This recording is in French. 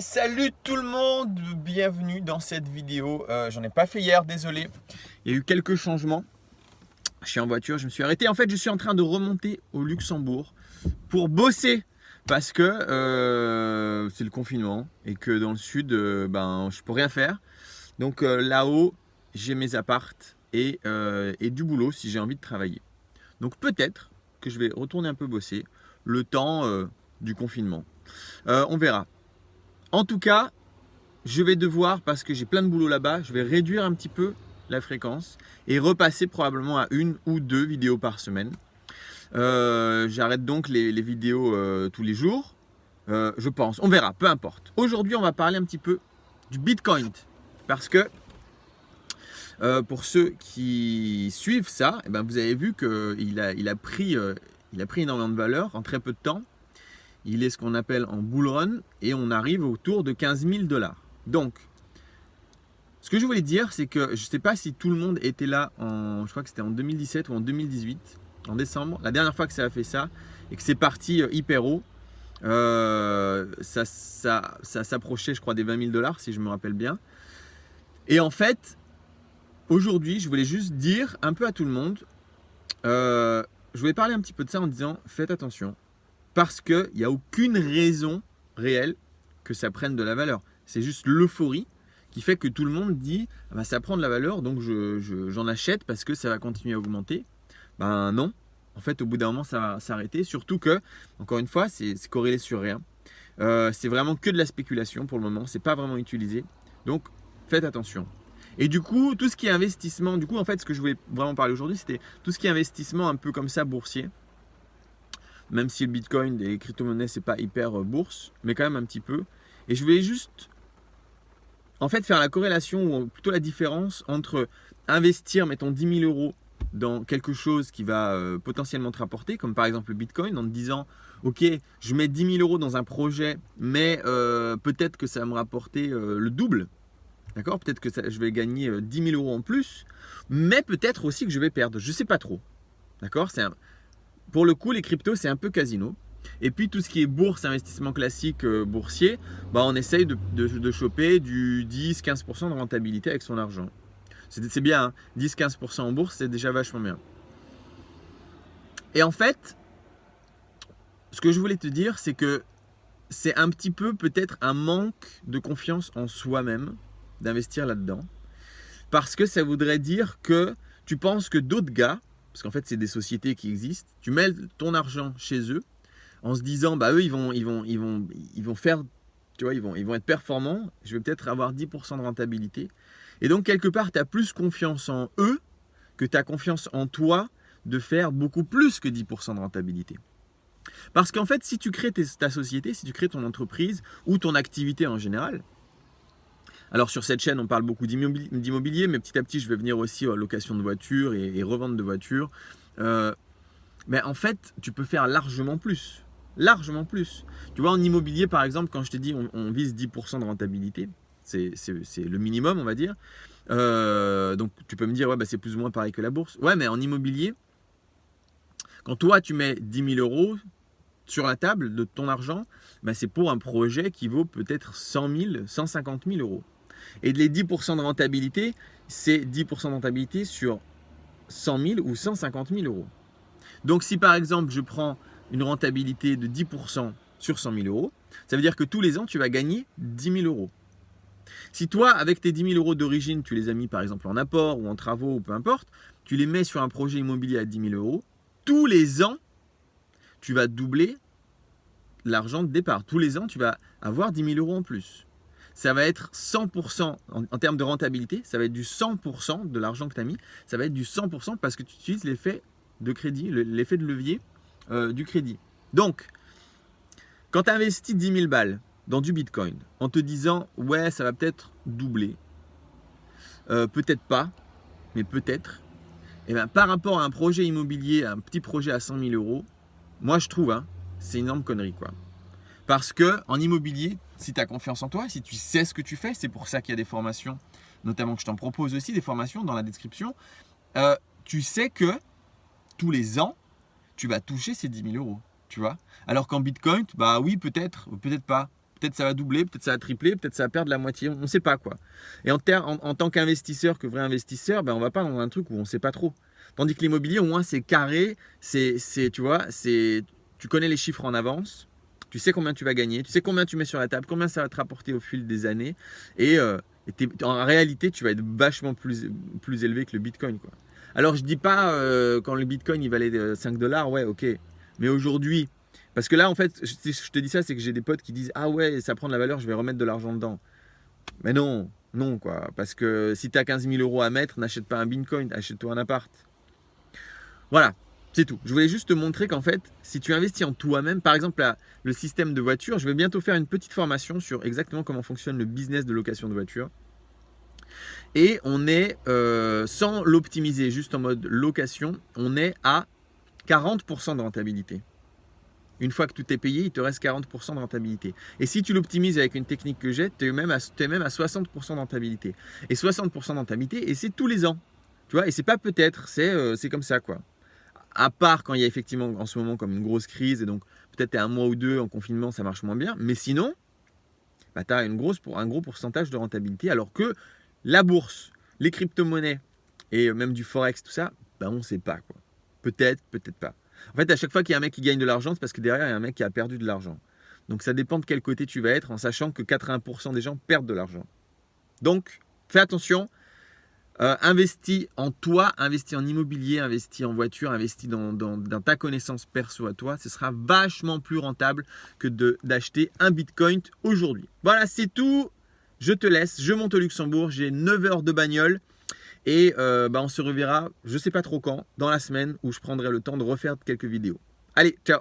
Salut tout le monde, bienvenue dans cette vidéo. J'en ai pas fait hier, désolé. Il y a eu quelques changements. Je suis en voiture, je me suis arrêté. En fait, je suis en train de remonter au Luxembourg pour bosser parce que c'est le confinement et que dans le sud, je peux rien faire. Donc là-haut, j'ai mes appartes et du boulot si j'ai envie de travailler. Donc peut-être que je vais retourner un peu bosser le temps du confinement. On verra. En tout cas, je vais devoir, parce que j'ai plein de boulot là-bas, je vais réduire un petit peu la fréquence et repasser probablement à une ou deux vidéos par semaine. J'arrête donc les vidéos tous les jours, je pense. On verra, peu importe. Aujourd'hui, on va parler un petit peu du Bitcoin. Parce que pour ceux qui suivent ça, eh ben, vous avez vu qu'il a pris énormément de valeur en très peu de temps. Il est ce qu'on appelle en bull run et on arrive autour de 15 000 $. Donc, ce que je voulais dire, c'est que je ne sais pas si tout le monde était là je crois que c'était en 2017 ou en 2018, en décembre, la dernière fois que ça a fait ça et que c'est parti hyper haut. Ça s'approchait, je crois, des 20 000 $, si je me rappelle bien. Et en fait, aujourd'hui, je voulais juste dire un peu à tout le monde, je voulais parler un petit peu de ça en disant, faites attention. Parce qu'il n'y a aucune raison réelle que ça prenne de la valeur. C'est juste l'euphorie qui fait que tout le monde dit ah ben, ça prend de la valeur, donc j'en achète parce que ça va continuer à augmenter. Ben non, en fait au bout d'un moment ça va s'arrêter, surtout que, encore une fois, c'est corrélé sur rien. C'est vraiment que de la spéculation pour le moment, c'est pas vraiment utilisé. Donc faites attention. Et du coup, tout ce qui est investissement, du coup en fait ce que je voulais vraiment parler aujourd'hui, c'était tout ce qui est investissement un peu comme ça boursier. Même si le Bitcoin et les crypto-monnaies, c'est pas hyper bourse, mais quand même un petit peu. Et je voulais juste, en fait, faire la corrélation, ou plutôt la différence entre investir, mettons, 10 000 € dans quelque chose qui va potentiellement te rapporter, comme par exemple le Bitcoin, en te disant, ok, je mets 10 000 € dans un projet, mais peut-être que ça va me rapporter le double. D'accord? Peut-être que je vais gagner 10 000 € en plus, mais peut-être aussi que je vais perdre. Je ne sais pas trop. D'accord? Pour le coup, les cryptos, c'est un peu casino. Et puis tout ce qui est bourse, investissement classique boursier, on essaye de choper du 10-15% de rentabilité avec son argent. C'est bien, hein, 10-15% en bourse, c'est déjà vachement bien. Et en fait, ce que je voulais te dire, c'est que c'est un petit peu peut-être un manque de confiance en soi-même d'investir là-dedans. Parce que ça voudrait dire que tu penses que d'autres gars, parce qu'en fait c'est des sociétés qui existent, tu mets ton argent chez eux en se disant bah eux ils vont faire, tu vois, ils vont être performants, je vais peut-être avoir 10% de rentabilité. Et donc quelque part tu as plus confiance en eux que tu as confiance en toi de faire beaucoup plus que 10% de rentabilité. Parce qu'en fait si tu crées ta société, si tu crées ton entreprise ou ton activité en général, alors sur cette chaîne on parle beaucoup d'immobilier, mais petit à petit je vais venir aussi à location de voitures et revente de voitures. Mais en fait tu peux faire largement plus. Largement plus. Tu vois, en immobilier, par exemple, quand je t'ai dit on vise 10% de rentabilité, c'est le minimum, on va dire. Donc tu peux me dire, ouais, c'est plus ou moins pareil que la bourse. Ouais, mais en immobilier, quand toi tu mets 10 000 € sur la table de ton argent, c'est pour un projet qui vaut peut-être 100 000, 150 000 €. Et les 10% de rentabilité, c'est 10% de rentabilité sur 100 000 ou 150 000 €. Donc si par exemple je prends une rentabilité de 10% sur 100 000 €, ça veut dire que tous les ans tu vas gagner 10 000 €. Si toi, avec tes 10 000 € d'origine, tu les as mis par exemple en apport ou en travaux ou peu importe, tu les mets sur un projet immobilier à 10 000 €, tous les ans tu vas doubler l'argent de départ. Tous les ans tu vas avoir 10 000 € en plus. Ça va être 100% en termes de rentabilité, ça va être du 100% de l'argent que tu as mis, ça va être du 100% parce que tu utilises l'effet de crédit, l'effet de levier du crédit. Donc, quand tu investis 10 000 balles dans du Bitcoin en te disant ouais ça va peut-être doubler, peut-être pas, mais peut-être, et par rapport à un projet immobilier, un petit projet à 100 000 €, moi je trouve, hein, c'est une énorme connerie quoi. Parce que en immobilier, si tu as confiance en toi, si tu sais ce que tu fais, c'est pour ça qu'il y a des formations, notamment que je t'en propose aussi, des formations dans la description, tu sais que tous les ans, tu vas toucher ces 10 000 €, tu vois. Alors qu'en Bitcoin, oui, peut-être, peut-être pas. Peut-être ça va doubler, peut-être ça va tripler, peut-être ça va perdre la moitié, on ne sait pas quoi. Et en tant qu'investisseur, que vrai investisseur, ben, on ne va pas dans un truc où on ne sait pas trop. Tandis que l'immobilier, au moins, c'est carré, tu vois, tu connais les chiffres en avance, tu sais combien tu vas gagner, tu sais combien tu mets sur la table, combien ça va te rapporter au fil des années. Et en réalité, tu vas être vachement plus élevé que le Bitcoin, quoi. Alors, je dis pas quand le Bitcoin il valait 5 $, ouais, ok. Mais aujourd'hui, parce que là, en fait, je te dis ça, c'est que j'ai des potes qui disent ah ouais, ça prend de la valeur, je vais remettre de l'argent dedans. Mais non, non, quoi. Parce que si tu as 15 000 € à mettre, n'achète pas un Bitcoin, achète-toi un appart. Voilà, c'est tout. Je voulais juste te montrer qu'en fait, si tu investis en toi-même, par exemple, le système de voiture, je vais bientôt faire une petite formation sur exactement comment fonctionne le business de location de voiture. Et on est, sans l'optimiser, juste en mode location, on est à 40% de rentabilité. Une fois que tout est payé, il te reste 40% de rentabilité. Et si tu l'optimises avec une technique que j'ai, tu es même à 60% de rentabilité. Et 60% de rentabilité, et c'est tous les ans. Tu vois, et c'est pas peut-être, c'est comme ça, quoi. À part quand il y a effectivement en ce moment comme une grosse crise, et donc peut-être un mois ou deux en confinement, ça marche moins bien. Mais sinon, bah, tu as un gros pourcentage de rentabilité, alors que la bourse, les crypto-monnaies et même du forex, tout ça, bah, on ne sait pas, quoi. Peut-être, peut-être pas. En fait, à chaque fois qu'il y a un mec qui gagne de l'argent, c'est parce que derrière, il y a un mec qui a perdu de l'argent. Donc ça dépend de quel côté tu vas être, en sachant que 80% des gens perdent de l'argent. Donc, fais attention. Investis en toi, investis en immobilier, investis en voiture, investis dans ta connaissance perso à toi. Ce sera vachement plus rentable que d'acheter un Bitcoin aujourd'hui. Voilà, c'est tout. Je te laisse. Je monte au Luxembourg. J'ai 9 heures de bagnole. Et on se reverra, je ne sais pas trop quand, dans la semaine où je prendrai le temps de refaire quelques vidéos. Allez, ciao!